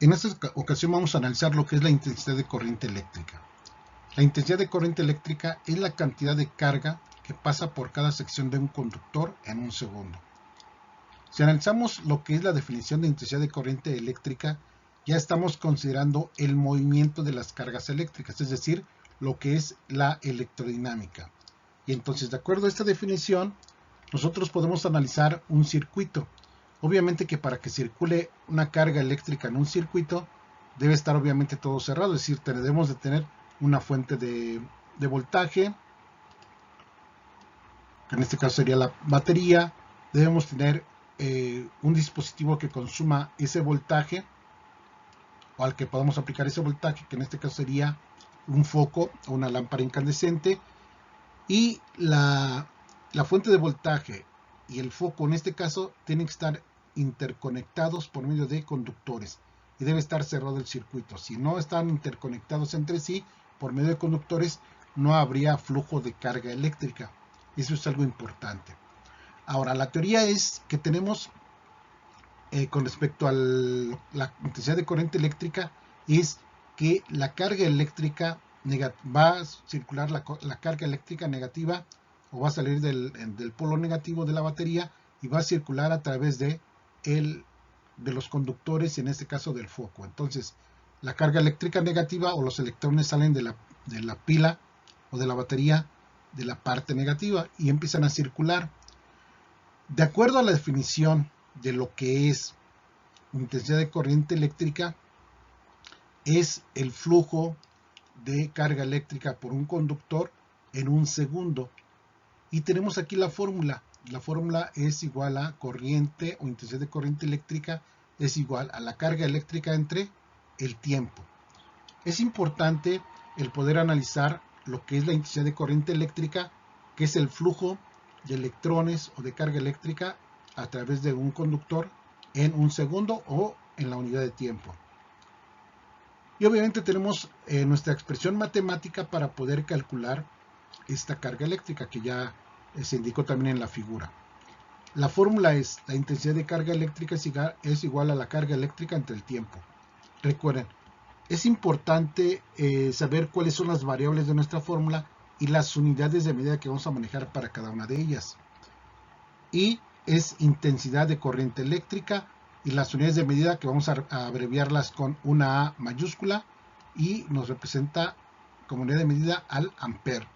En esta ocasión vamos a analizar lo que es la intensidad de corriente eléctrica. La intensidad de corriente eléctrica es la cantidad de carga que pasa por cada sección de un conductor en un segundo. Si analizamos lo que es la definición de intensidad de corriente eléctrica, ya estamos considerando el movimiento de las cargas eléctricas, es decir, lo que es la electrodinámica. Y entonces, de acuerdo a esta definición, nosotros podemos analizar un circuito. Obviamente que para que circule una carga eléctrica en un circuito, debe estar obviamente todo cerrado, es decir, debemos de tener una fuente de voltaje, que en este caso sería la batería. Debemos tener un dispositivo que consuma ese voltaje, o al que podamos aplicar ese voltaje, que en este caso sería un foco o una lámpara incandescente, y la fuente de voltaje y el foco en este caso tienen que estar interconectados por medio de conductores y debe estar cerrado el circuito. Si no están interconectados entre sí por medio de conductores, no habría flujo de carga eléctrica. Eso es algo importante. Ahora, la teoría es que tenemos con respecto a la intensidad de corriente eléctrica, es que la carga eléctrica va a circular la carga eléctrica negativa, o va a salir del polo negativo de la batería y va a circular a través de los conductores, y en este caso del foco. Entonces, la carga eléctrica negativa o los electrones salen de la pila o de la batería de la parte negativa y empiezan a circular. De acuerdo a la definición de lo que es intensidad de corriente eléctrica, es el flujo de carga eléctrica por un conductor en un segundo. Y tenemos aquí la fórmula. La fórmula es igual a corriente o intensidad de corriente eléctrica es igual a la carga eléctrica entre el tiempo. Es importante el poder analizar lo que es la intensidad de corriente eléctrica, que es el flujo de electrones o de carga eléctrica a través de un conductor en un segundo o en la unidad de tiempo. Y obviamente tenemos nuestra expresión matemática para poder calcular esta carga eléctrica, que ya se indicó también en la figura. La fórmula es: la intensidad de carga eléctrica es igual a la carga eléctrica entre el tiempo. Recuerden, es importante saber cuáles son las variables de nuestra fórmula y las unidades de medida que vamos a manejar para cada una de ellas. Y es intensidad de corriente eléctrica, y las unidades de medida que vamos a abreviarlas con una A mayúscula y nos representa como unidad de medida al amper.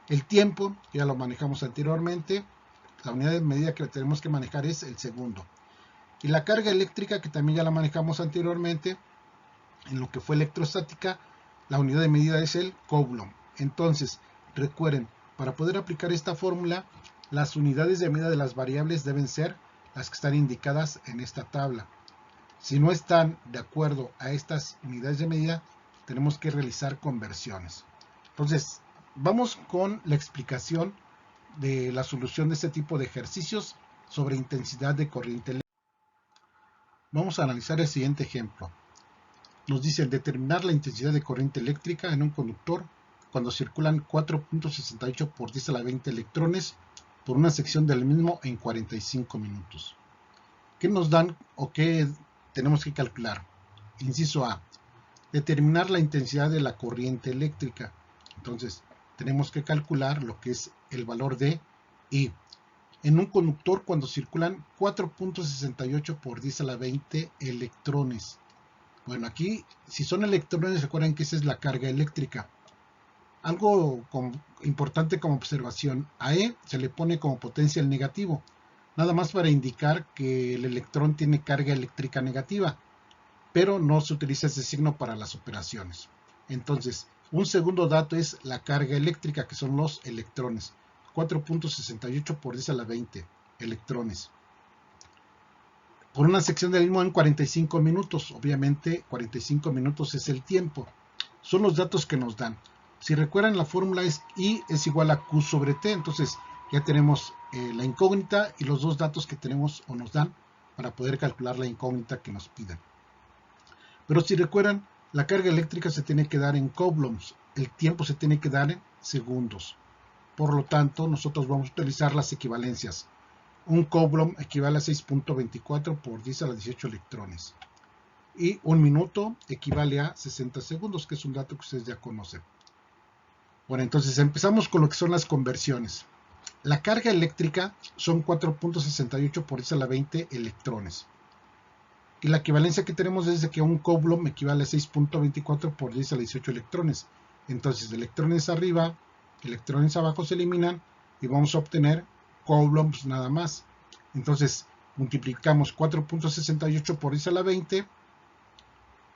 El tiempo, ya lo manejamos anteriormente, la unidad de medida que tenemos que manejar es el segundo. Y la carga eléctrica, que también ya la manejamos anteriormente en lo que fue electrostática, la unidad de medida es el coulomb. Entonces, recuerden, para poder aplicar esta fórmula, las unidades de medida de las variables deben ser las que están indicadas en esta tabla. Si no están de acuerdo a estas unidades de medida, tenemos que realizar conversiones. Entonces, vamos con la explicación de la solución de este tipo de ejercicios sobre intensidad de corriente eléctrica. Vamos a analizar el siguiente ejemplo. Nos dice determinar la intensidad de corriente eléctrica en un conductor cuando circulan 4.68 por 10 a la 20 electrones por una sección del mismo en 45 minutos. ¿Qué nos dan o qué tenemos que calcular? Inciso A: determinar la intensidad de la corriente eléctrica. Entonces, tenemos que calcular lo que es el valor de I. En un conductor cuando circulan 4.68 por 10 a la 20 electrones. Bueno, aquí, si son electrones, recuerden que esa es la carga eléctrica. Algo importante como observación: a E se le pone como potencial negativo, nada más para indicar que el electrón tiene carga eléctrica negativa, pero no se utiliza ese signo para las operaciones. Entonces, un segundo dato es la carga eléctrica, que son los electrones. 4.68 por 10 a la 20 electrones. Por una sección del mismo en 45 minutos. Obviamente, 45 minutos es el tiempo. Son los datos que nos dan. Si recuerdan, la fórmula es I es igual a Q sobre T. Entonces, ya tenemos la incógnita y los dos datos que tenemos o nos dan para poder calcular la incógnita que nos piden. Pero si recuerdan, la carga eléctrica se tiene que dar en coulombs, el tiempo se tiene que dar en segundos. Por lo tanto, nosotros vamos a utilizar las equivalencias. Un coulomb equivale a 6.24 por 10 a la 18 electrones. y 1 minuto equivale a 60 segundos, que es un dato que ustedes ya conocen. Bueno, entonces empezamos con lo que son las conversiones. La carga eléctrica son 4.68 por 10 a la 20 electrones. Y la equivalencia que tenemos es de que un Coulomb equivale a 6.24 por 10 a la 18 electrones. Entonces, electrones arriba, electrones abajo se eliminan y vamos a obtener Coulombs nada más. Entonces, multiplicamos 4.68 por 10 a la 20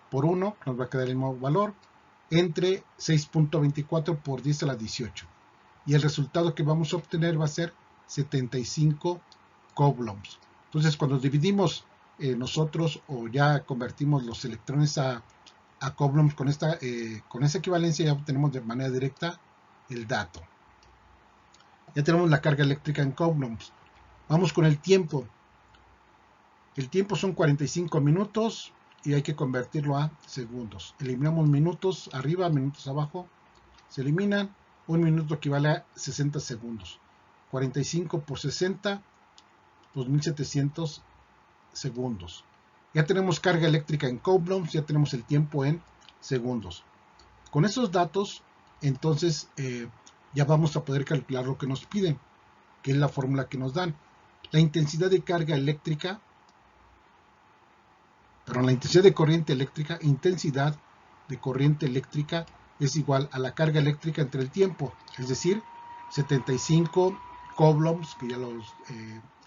por 1, nos va a quedar el mismo valor, entre 6.24 por 10 a la 18. Y el resultado que vamos a obtener va a ser 75 Coulombs. Entonces, cuando dividimos nosotros o ya convertimos los electrones a Coulombs con esa equivalencia, ya obtenemos de manera directa el dato. Ya tenemos la carga eléctrica en Coulombs. Vamos con el tiempo. El tiempo son 45 minutos y hay que convertirlo a segundos. Eliminamos minutos arriba, minutos abajo. Se eliminan. Un minuto equivale a 60 segundos. 45 por 60, 2700 segundos. Ya tenemos carga eléctrica en Coulombs, ya tenemos el tiempo en segundos. Con esos datos, entonces, ya vamos a poder calcular lo que nos piden, que es la fórmula que nos dan. La intensidad de carga eléctrica, la intensidad de corriente eléctrica es igual a la carga eléctrica entre el tiempo, es decir, 75 Coulombs, que ya los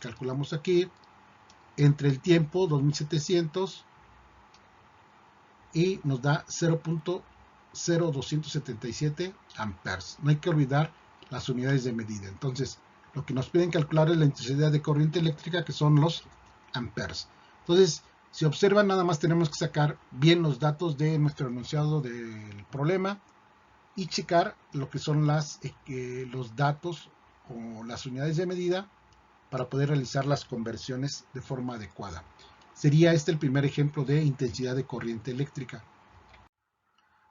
calculamos aquí, entre el tiempo 2700 y nos da 0.0277 amperes. No hay que olvidar las unidades de medida. Entonces, lo que nos piden calcular es la intensidad de corriente eléctrica, que son los amperes. Entonces, si observan, nada más tenemos que sacar bien los datos de nuestro enunciado del problema y checar lo que son los datos o las unidades de medida para poder realizar las conversiones de forma adecuada. Sería este el primer ejemplo de intensidad de corriente eléctrica.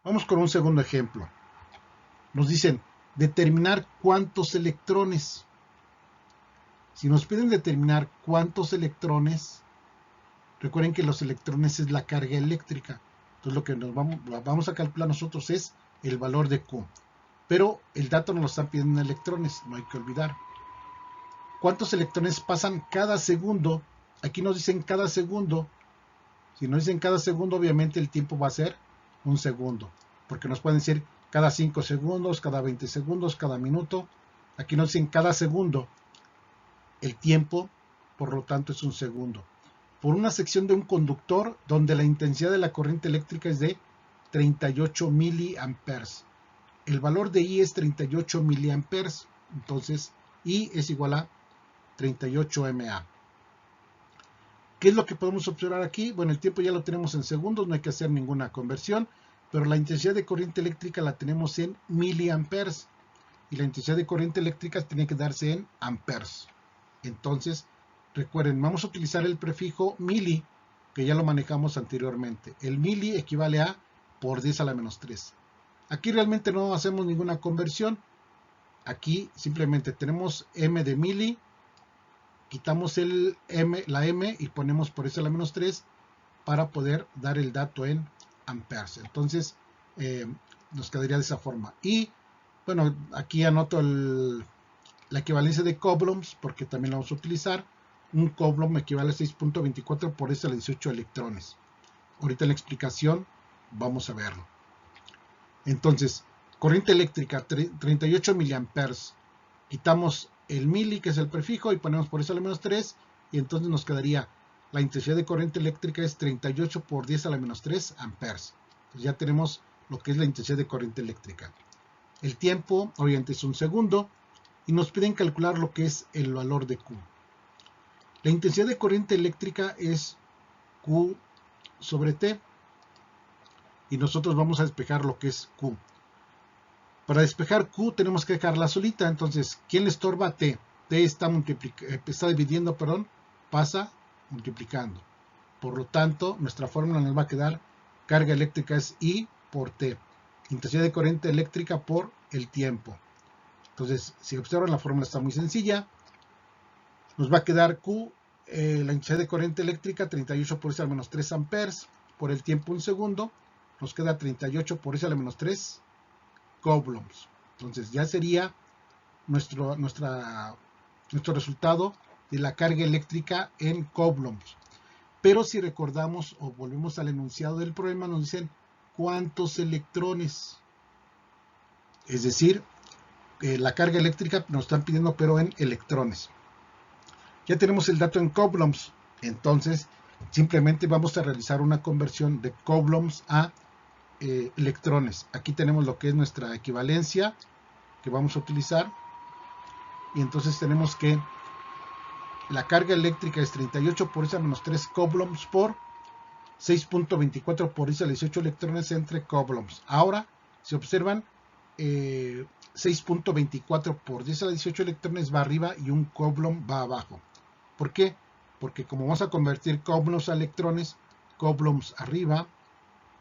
Vamos con un segundo ejemplo. Nos dicen determinar cuántos electrones. Si nos piden determinar cuántos electrones, recuerden que los electrones es la carga eléctrica. Entonces lo que vamos a calcular nosotros es el valor de Q. Pero el dato nos lo están pidiendo en electrones, no hay que olvidar. ¿Cuántos electrones pasan cada segundo? Aquí nos dicen cada segundo. Si nos dicen cada segundo, obviamente el tiempo va a ser un segundo. Porque nos pueden decir cada 5 segundos, cada 20 segundos, cada minuto. Aquí nos dicen cada segundo. El tiempo, por lo tanto, es un segundo. Por una sección de un conductor donde la intensidad de la corriente eléctrica es de 38 miliamperes. El valor de I es 38 miliamperes. Entonces, I es igual a 38 MA. ¿Qué es lo que podemos observar aquí? Bueno, el tiempo ya lo tenemos en segundos, no hay que hacer ninguna conversión, pero la intensidad de corriente eléctrica la tenemos en miliamperes y la intensidad de corriente eléctrica tiene que darse en amperes. Entonces, recuerden, vamos a utilizar el prefijo mili, que ya lo manejamos anteriormente. El mili equivale a por 10 a la menos 3. Aquí realmente no hacemos ninguna conversión. Aquí simplemente tenemos m de mili, quitamos la m y ponemos por 10 a la menos 3 para poder dar el dato en amperes. Entonces, nos quedaría de esa forma. Y, bueno, aquí anoto la equivalencia de Coulombs, porque también la vamos a utilizar. Un Coulomb equivale a 6.24 por 10 a la 18 electrones. Ahorita en la explicación vamos a verlo. Entonces, corriente eléctrica, 38 miliamperes. Quitamos el mili, que es el prefijo, y ponemos por eso a la menos 3, y entonces nos quedaría la intensidad de corriente eléctrica es 38 por 10 a la menos 3 amperes. Entonces ya tenemos lo que es la intensidad de corriente eléctrica. El tiempo, obviamente, es un segundo, y nos piden calcular lo que es el valor de Q. La intensidad de corriente eléctrica es Q sobre T, y nosotros vamos a despejar lo que es Q. Para despejar Q tenemos que dejarla solita, entonces, ¿quién le estorba? T. T está dividiendo, pasa multiplicando. Por lo tanto, nuestra fórmula nos va a quedar carga eléctrica es I por T. Intensidad de corriente eléctrica por el tiempo. Entonces, si observan, la fórmula está muy sencilla. Nos va a quedar Q, la intensidad de corriente eléctrica, 38 por 10 a la menos 3 amperes. por el tiempo 1 segundo, nos queda 38 por 10 a la menos 3 coulombs. Entonces ya sería nuestro resultado de la carga eléctrica en coulombs. Pero si recordamos o volvemos al enunciado del problema, nos dicen cuántos electrones. Es decir, la carga eléctrica nos están pidiendo pero en electrones. Ya tenemos el dato en coulombs, entonces simplemente vamos a realizar una conversión de coulombs a electrones. Aquí tenemos lo que es nuestra equivalencia que vamos a utilizar, y entonces tenemos que la carga eléctrica es 38 por 10 a menos 3 coulombs por 6.24 por 10 a 18 electrones entre coulombs. Ahora, si observan, 6.24 por 10 a 18 electrones va arriba y un coulomb va abajo. ¿Por qué? Porque como vamos a convertir coulombs a electrones, coulombs arriba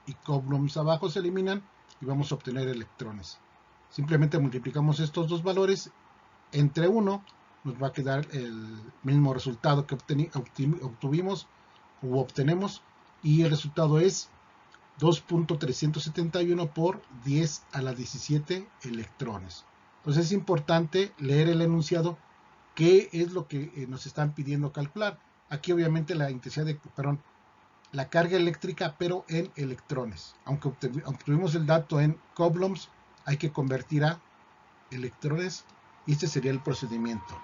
y coulombs abajo se eliminan y vamos a obtener electrones. Simplemente multiplicamos estos dos valores entre 1, nos va a quedar el mismo resultado que obtuvimos o obtenemos, y el resultado es 2.371 por 10 a la 17 electrones. Entonces es importante leer el enunciado, qué es lo que nos están pidiendo calcular. Aquí obviamente la intensidad la carga eléctrica, pero en electrones. Aunque obtuvimos el dato en coulombs, hay que convertir a electrones, y este sería el procedimiento.